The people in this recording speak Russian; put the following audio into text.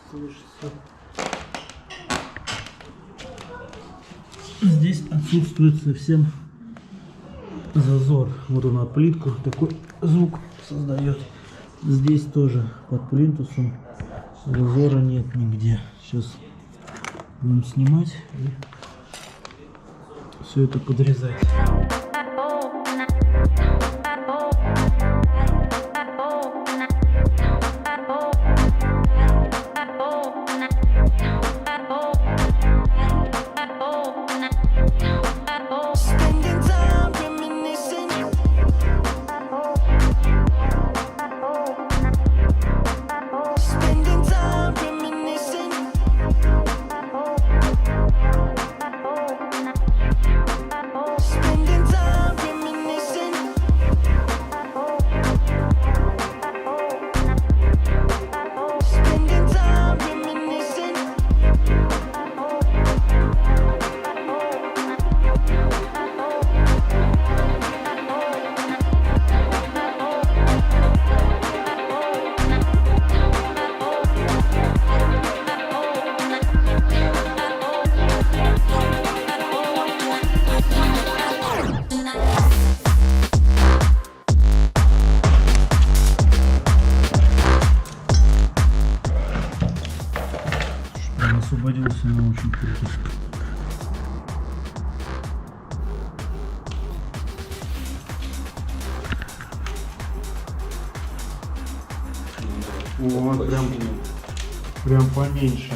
слышится. Здесь отсутствует совсем зазор. Вот он от плитку такой звук создает. Здесь тоже под плинтусом зазора нет нигде. Сейчас будем снимать и все это подрезать. Освободился наушник. Вот прям поменьше.